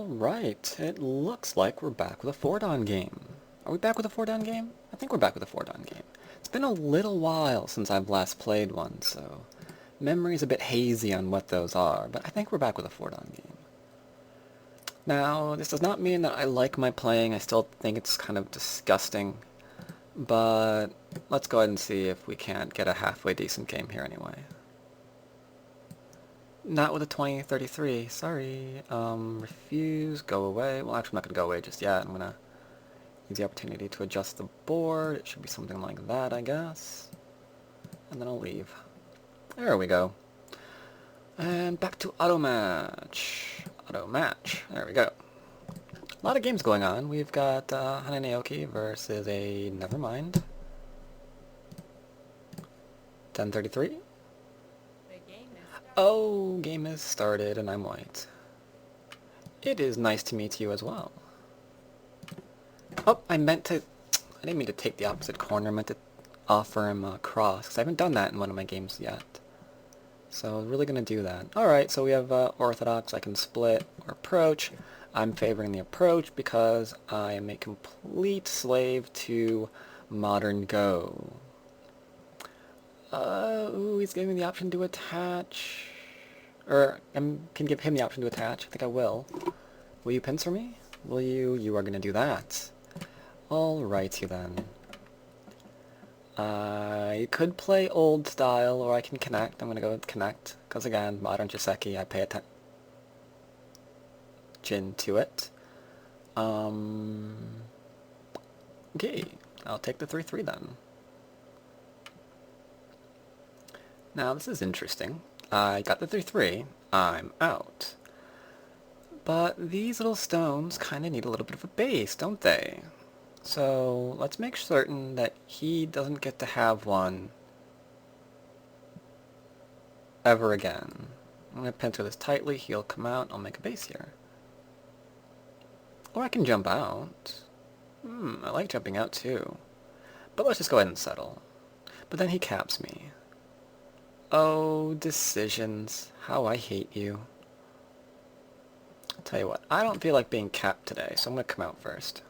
Alright, it looks like we're back with a Fordon game. Are we back with a Fordon game? I think we're back with a Fordon game. It's been a little while since I've last played one, so memory's a bit hazy on what those are, but I think we're back with a Fordon game. Now, this does not mean that I like my playing. I still think it's kind of disgusting, but let's go ahead and see if we can't get a halfway decent game here anyway. Not with a 2033, sorry. Refuse, go away. Well, actually, I'm not going to go away just yet. I'm going to use the opportunity to adjust the board. It should be something like that, I guess. And then I'll leave. There we go. And back to auto match. Auto match. There we go. A lot of games going on. We've got Hane Naoki versus a Nevermind. 1033. Oh, game is started and I'm white. It is nice to meet you as well. Oh, I didn't mean to take the opposite corner. I meant to offer him a cross, because I haven't done that in one of my games yet. So I'm really going to do that. Alright, so we have Orthodox. I can split or approach. I'm favoring the approach because I am a complete slave to Modern Go. Ooh, he's giving me the option to attach. Or, I can give him the option to attach. I think I will. Will you pincer me? Will you? You are going to do that. Alrighty then. I could play old style, or I can connect. I'm going to go with connect, because again, Modern Joseki, I pay attention to it. Okay, I'll take the 3-3 then. Now, this is interesting. I got the 3-3. I'm out. But these little stones kind of need a little bit of a base, don't they? So let's make certain that he doesn't get to have one ever again. I'm going to pincer this tightly. He'll come out. I'll make a base here. Or I can jump out. I like jumping out too. But let's just go ahead and settle. But then he caps me. Oh, decisions. How I hate you. I'll tell you what, I don't feel like being capped today, so I'm going to come out first.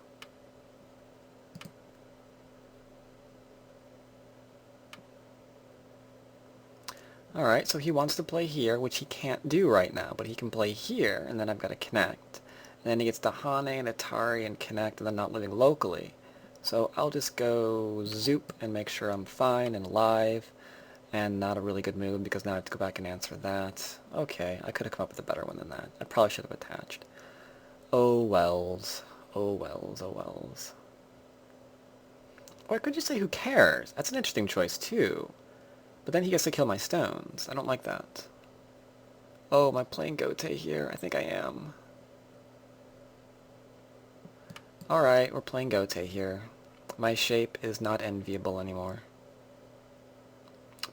Alright, so he wants to play here, which he can't do right now, but he can play here, and then I've got to connect. And then he gets to Hane and Atari and connect, and then not living locally. So I'll just go zoop and make sure I'm fine and alive. And not a really good move, because now I have to go back and answer that. Okay, I could have come up with a better one than that. I probably should have attached. Oh wells. Oh wells, oh wells. Or I could just say who cares? That's an interesting choice too. But then he gets to kill my stones. I don't like that. Oh, am I playing Gote here? I think I am. Alright, we're playing Gote here. My shape is not enviable anymore.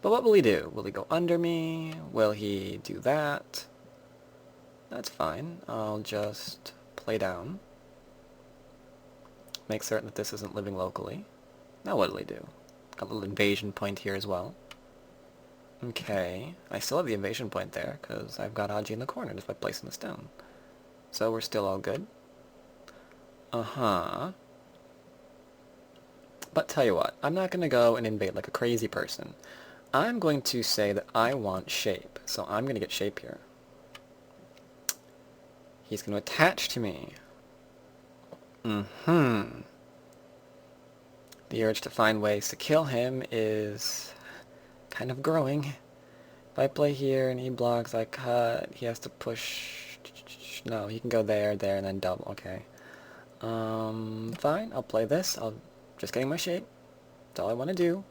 But what will he do? Will he go under me? Will he do that? That's fine. I'll just play down. Make certain that this isn't living locally. Now what will he do? Got a little invasion point here as well. Okay. I still have the invasion point there, because I've got Aji in the corner just by placing the stone. So we're still all good. Uh-huh. But tell you what, I'm not going to go and invade like a crazy person. I'm going to say that I want shape, so I'm going to get shape here. He's going to attach to me. The urge to find ways to kill him is kind of growing. If I play here and he blocks, I cut. He has to push. No, he can go there, there, and then double. Okay. Fine. I'll play this. Just getting my shape. That's all I want to do.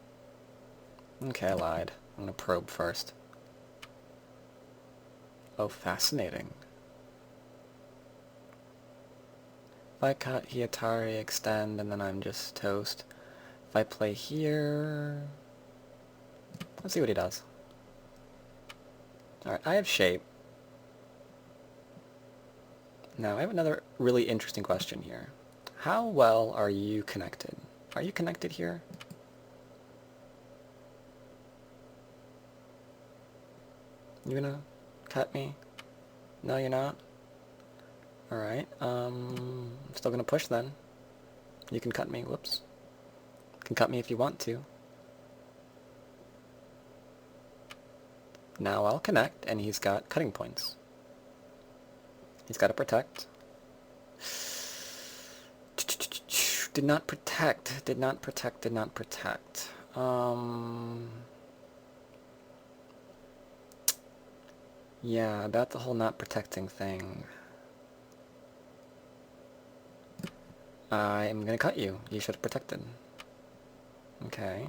Okay, I lied. I'm going to probe first. Oh, fascinating. If I cut, he Atari, extend, and then I'm just toast. If I play here... Let's see what he does. Alright, I have shape. Now, I have another really interesting question here. How well are you connected? Are you connected here? You gonna cut me? No, you're not? Alright, I'm still gonna push then. You can cut me, whoops. You can cut me if you want to. Now I'll connect, and he's got cutting points. He's got to protect. Did not protect, did not protect, did not protect. Yeah, about the whole not protecting thing. I'm gonna cut you. You should have protected. Okay.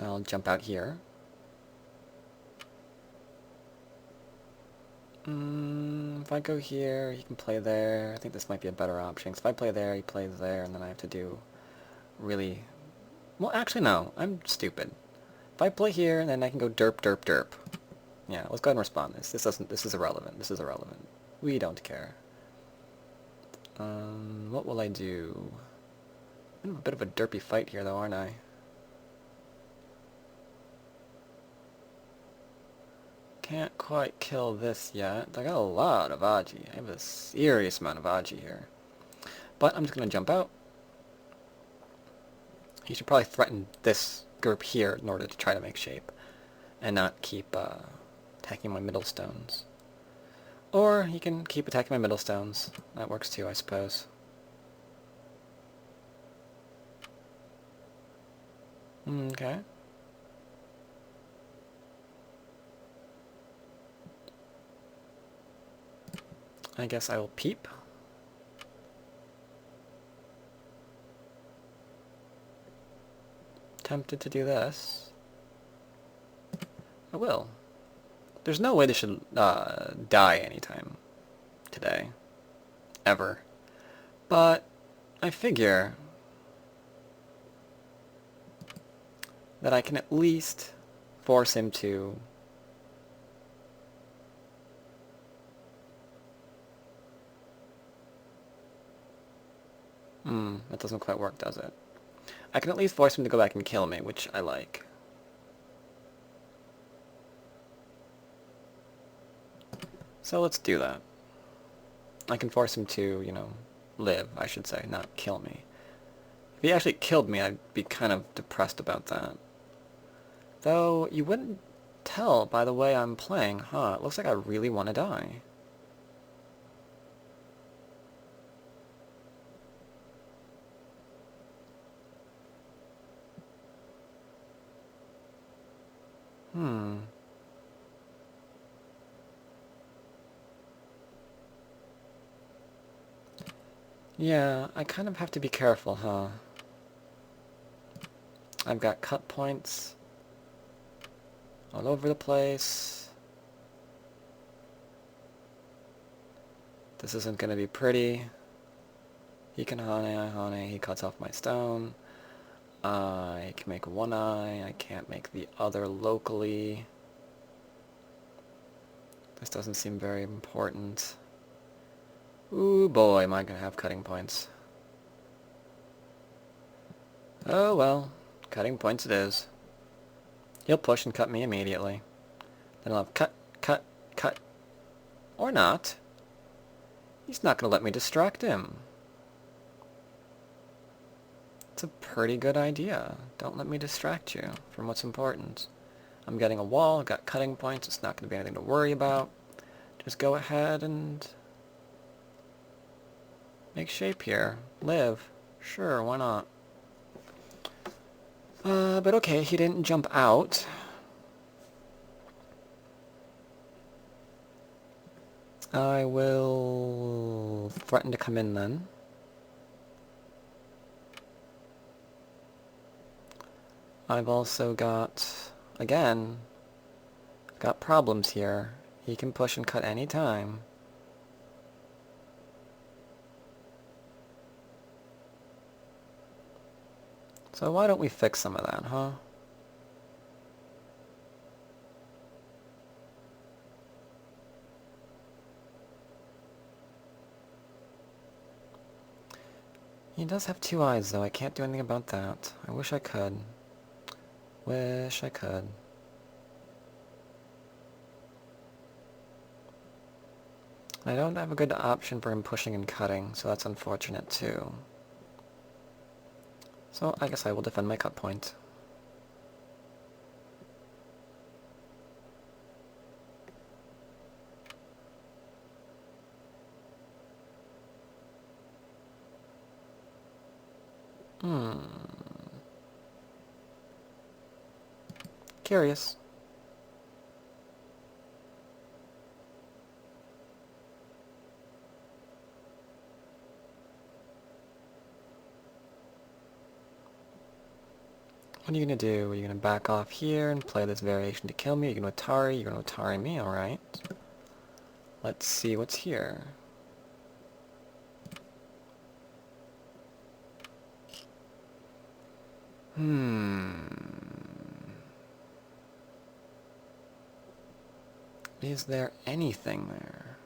I'll jump out here. If I go here, he can play there. I think this might be a better option. 'Cause if I play there, he plays there, and then I have to do really... Well, actually, no. I'm stupid. If I play here, then I can go derp, derp, derp. Yeah, let's go ahead and respond this. This is irrelevant. This is irrelevant. We don't care. What will I do? I'm in a bit of a derpy fight here, though, aren't I? Can't quite kill this yet. I got a lot of Aji. I have a serious amount of Aji here. But I'm just going to jump out. He should probably threaten this group here in order to try to make shape. And not keep attacking my middle stones. Or he can keep attacking my middle stones. That works too, I suppose. Okay. I guess I will peep. Tempted to do this. I will. There's no way they should die anytime today. Ever. But I figure that I can at least force him to that doesn't quite work, does it? I can at least force him to go back and kill me, which I like. So let's do that. I can force him to, you know, live, I should say, not kill me. If he actually killed me, I'd be kind of depressed about that. Though, you wouldn't tell by the way I'm playing, huh? It looks like I really want to die. Yeah, I kind of have to be careful, huh? I've got cut points all over the place. This isn't going to be pretty. He can Hane, he cuts off my stone. I can make one eye, I can't make the other locally. This doesn't seem very important. Ooh boy, am I going to have cutting points. Oh well, cutting points it is. He'll push and cut me immediately. Then I'll have cut, cut, cut. Or not. He's not going to let me distract him. It's a pretty good idea. Don't let me distract you from what's important. I'm getting a wall, I've got cutting points, it's not going to be anything to worry about. Just go ahead and make shape here. Live. Sure, why not? But okay, he didn't jump out. I will threaten to come in then. I've also got, again, got problems here. He can push and cut any time. So why don't we fix some of that, huh? He does have two eyes, though. I can't do anything about that. I wish I could. Wish I could. I don't have a good option for him pushing and cutting, so that's unfortunate too. So I guess I will defend my cut point. Curious. What are you going to do? Are you going to back off here and play this variation to kill me? Are you going to Atari? You're going to Atari me, alright. Let's see what's here. Is there anything there?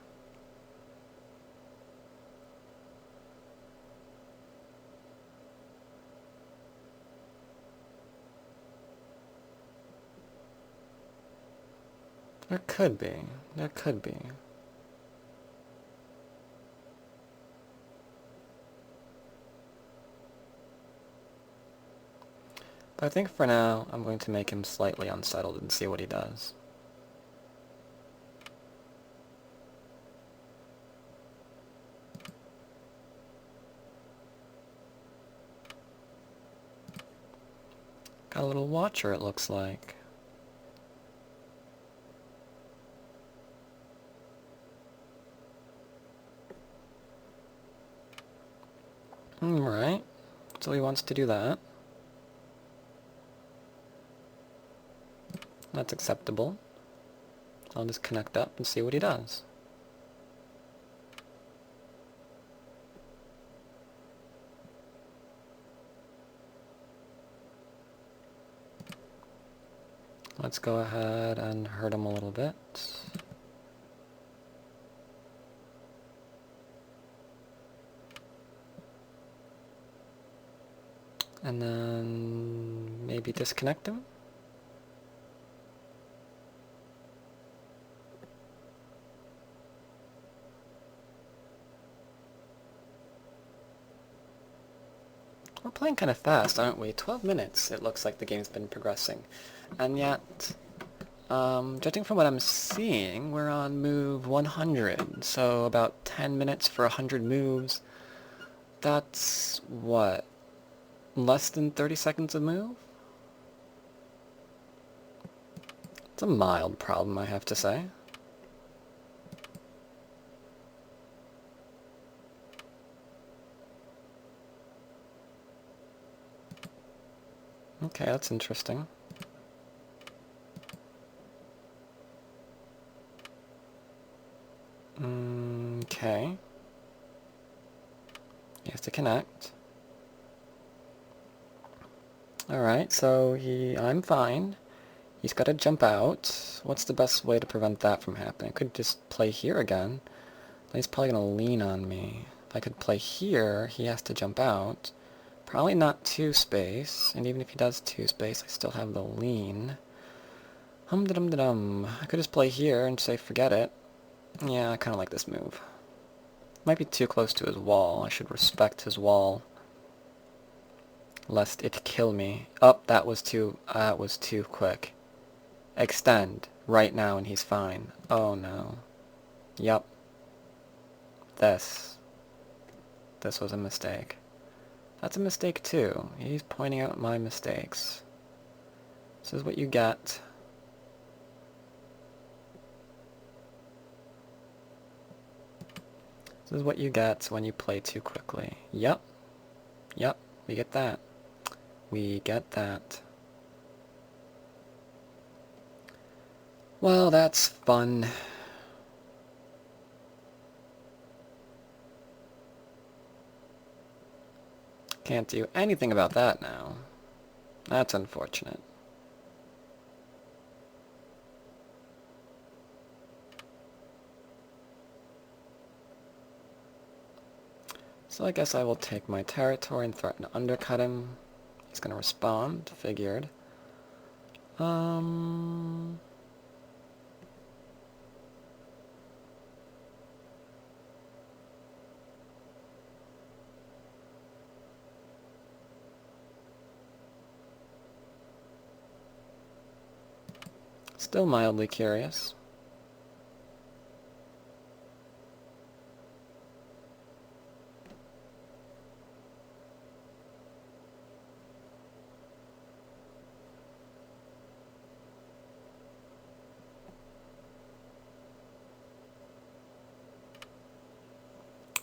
There could be. There could be. But I think for now, I'm going to make him slightly unsettled and see what he does. Got a little watcher, it looks like. Alright. So he wants to do that. That's acceptable. I'll just connect up and see what he does. Let's go ahead and hurt him a little bit. And then maybe disconnect him? We're playing kind of fast, aren't we? 12 minutes, it looks like the game's been progressing. And yet, judging from what I'm seeing, we're on move 100. So about 10 minutes for 100 moves. That's, what, less than 30 seconds a move? It's a mild problem, I have to say. Okay, that's interesting. Okay. He has to connect. Alright, so I'm fine. He's got to jump out. What's the best way to prevent that from happening? I could just play here again. He's probably going to lean on me. If I could play here, he has to jump out. Probably not 2-space, and even if he does 2-space, I still have the lean. Hum-da-dum-da-dum. I could just play here and say forget it. Yeah, I kind of like this move. Might be too close to his wall. I should respect his wall, lest it kill me. Oh, that was too quick. Extend right now and he's fine. Oh no. Yup. This was a mistake. That's a mistake too. He's pointing out my mistakes. This is what you get. This is what you get when you play too quickly. Yup. Yup. We get that. We get that. Well, that's fun. Can't do anything about that now. That's unfortunate. So I guess I will take my territory and threaten to undercut him. He's going to respond, figured. Still mildly curious.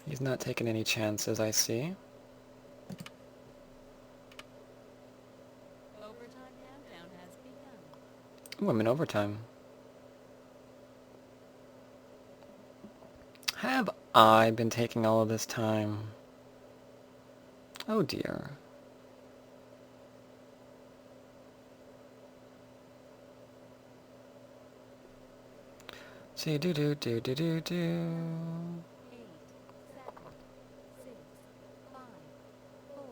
He's not taking any chances, I see. Overtime countdown has begun. Ooh, I'm in overtime. Have I been taking all of this time? Oh dear. See, do do do do do do. 8, 7, 6, 5, 4.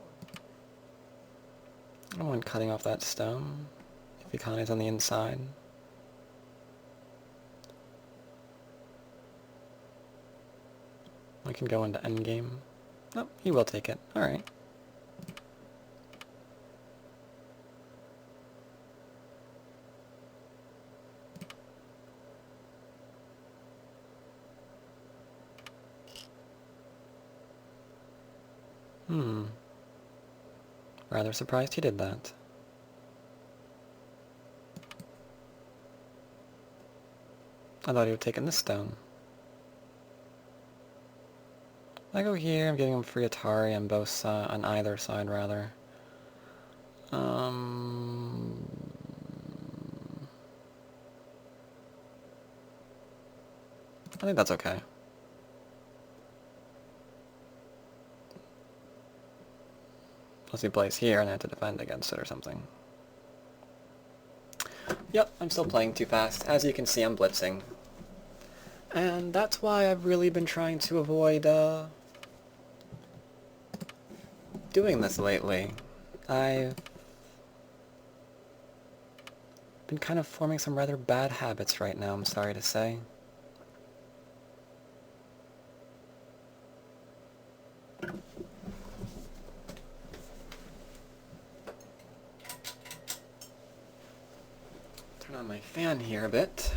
I don't want cutting off that stone. If Ikane's on the inside. I can go into endgame. Oh, he will take it. Alright. Rather surprised he did that. I thought he would have taken this stone. I go here, I'm giving him free Atari on both sides, on either side rather. I think that's okay. Unless he plays here and I have to defend against it or something. Yep, I'm still playing too fast. As you can see, I'm blitzing. And that's why I've really been trying to avoid, doing this lately. I've been kind of forming some rather bad habits right now, I'm sorry to say. Turn on my fan here a bit.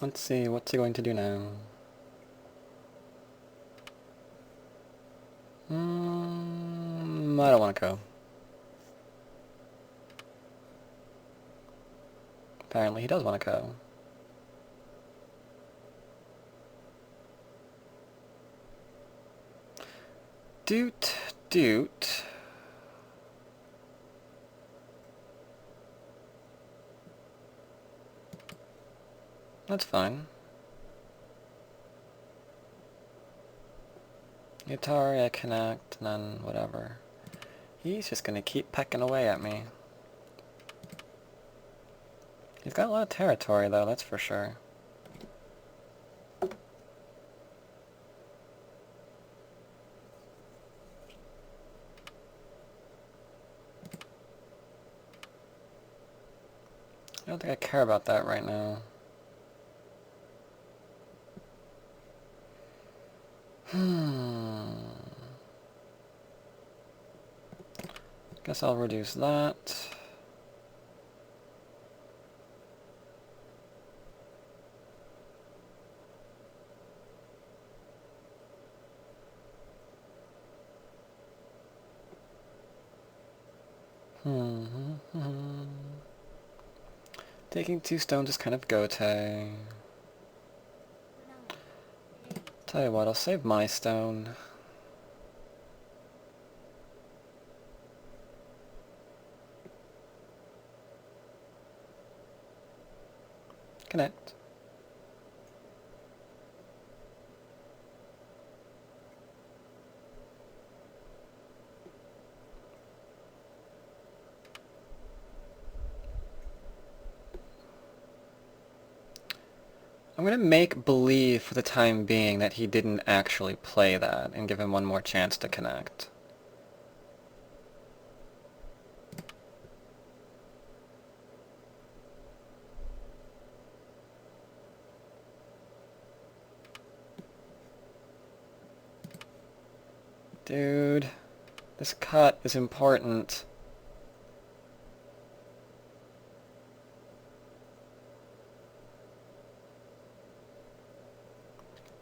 Let's see, what's he going to do now? I don't want to go. Apparently he does want to go. Doot, doot. That's fine. Atari, I connect, and then whatever. He's just gonna keep pecking away at me. He's got a lot of territory though, that's for sure. I don't think I care about that right now. Guess I'll reduce that. Taking 2 stones is kind of gote. Tell you what, I'll save my stone. Connect. I'm gonna make believe for the time being that he didn't actually play that and give him one more chance to connect. Dude, this cut is important.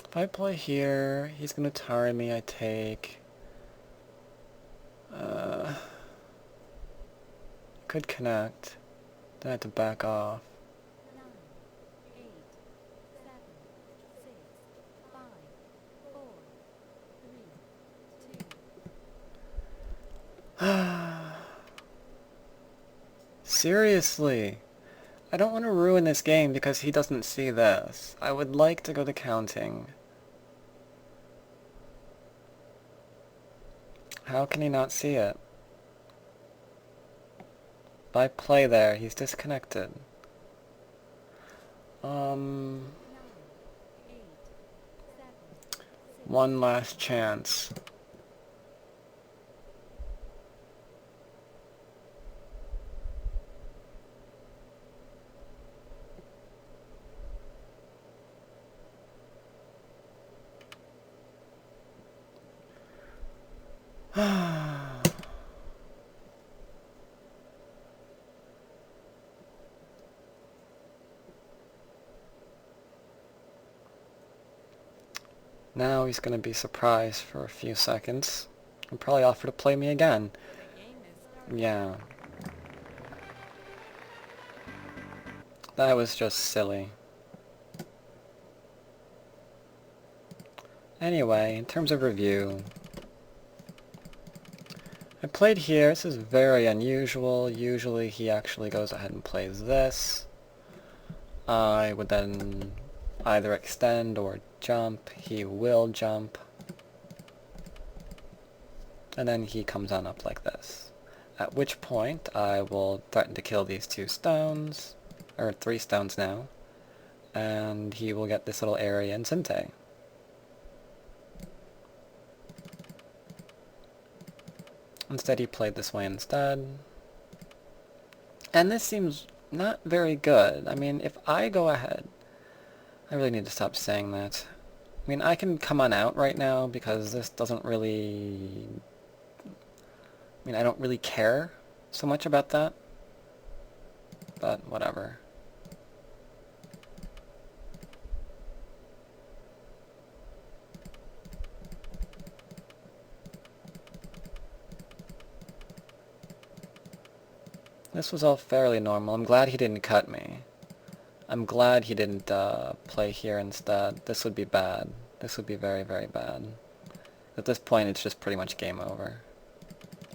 If I play here, he's gonna tire me, I take. Could connect. Then I have to back off. 9, 8, 7, 6, 5, 4, 3, 2. Seriously. I don't want to ruin this game because he doesn't see this. I would like to go to counting. How can he not see it? If I play there, he's disconnected. 9, 8, 7, 6, One last chance. Now he's gonna be surprised for a few seconds and probably offer to play me again. The game is started. Yeah. That was just silly. Anyway, in terms of review, I played here. This is very unusual. Usually he actually goes ahead and plays this. I would then either extend or jump. He will jump. And then he comes on up like this. At which point I will threaten to kill these 2 stones, or 3 stones now, and he will get this little area in Sinte. Instead he played this way instead. And this seems not very good. I mean, if I go ahead... I really need to stop saying that. I mean, I can come on out right now because this doesn't really... I mean, I don't really care so much about that. But whatever. This was all fairly normal. I'm glad he didn't cut me. I'm glad he didn't play here instead. This would be bad. This would be very, very bad. At this point, it's just pretty much game over.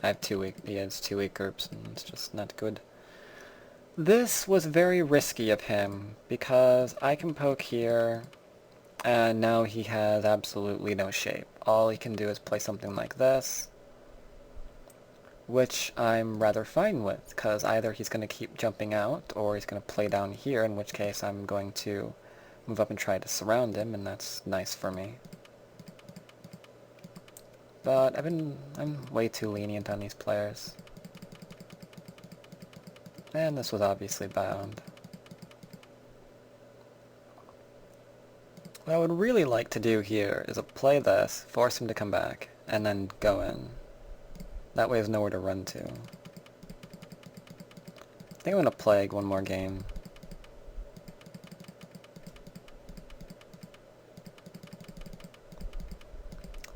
I have 2 weak... He has 2 weak groups, and it's just not good. This was very risky of him, because I can poke here, and now he has absolutely no shape. All he can do is play something like this, which I'm rather fine with, because either he's going to keep jumping out, or he's going to play down here, in which case I'm going to move up and try to surround him, and that's nice for me. But I'm way too lenient on these players. And this was obviously bound. What I would really like to do here is play this, force him to come back, and then go in. That way there's nowhere to run to. I think I'm going to plague one more game.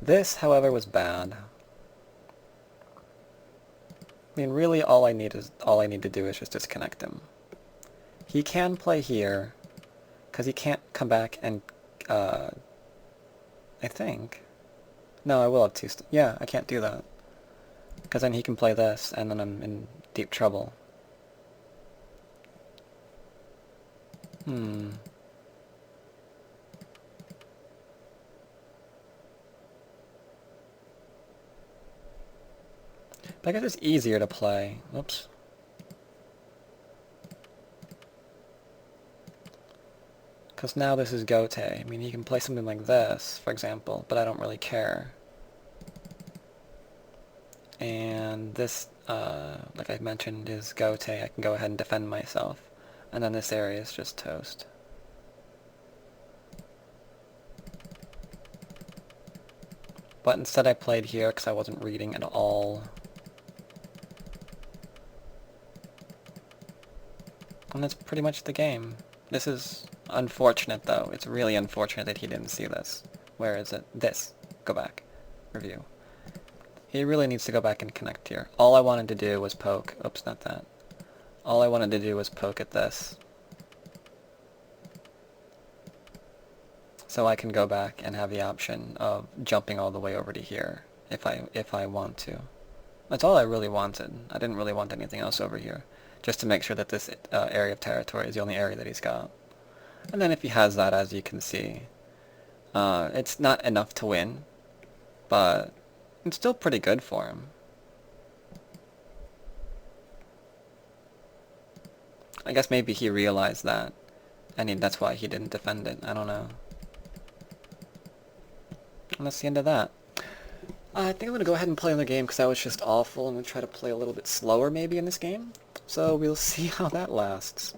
This, however, was bad. I mean, really all I need to do is just disconnect him. He can play here, because he can't come back and, I think. No, I will have 2 yeah, I can't do that. Because then he can play this, and then I'm in deep trouble. But I guess it's easier to play. Whoops. Because now this is Gote. I mean, he can play something like this, for example, but I don't really care. And this, like I mentioned, is Gote. I can go ahead and defend myself. And then this area is just toast. But instead I played here because I wasn't reading at all. And that's pretty much the game. This is unfortunate, though. It's really unfortunate that he didn't see this. Where is it? This. Go back. Review. He really needs to go back and connect here. All I wanted to do was poke. Oops, not that. All I wanted to do was poke at this. So I can go back and have the option of jumping all the way over to here if I want to. That's all I really wanted. I didn't really want anything else over here. Just to make sure that this area of territory is the only area that he's got. And then if he has that, as you can see, it's not enough to win, but it's still pretty good for him. I guess maybe he realized that, and that's why he didn't defend it. I don't know. And that's the end of that. I think I'm going to go ahead and play another game because that was just awful. I'm going to try to play a little bit slower maybe in this game. So we'll see how that lasts.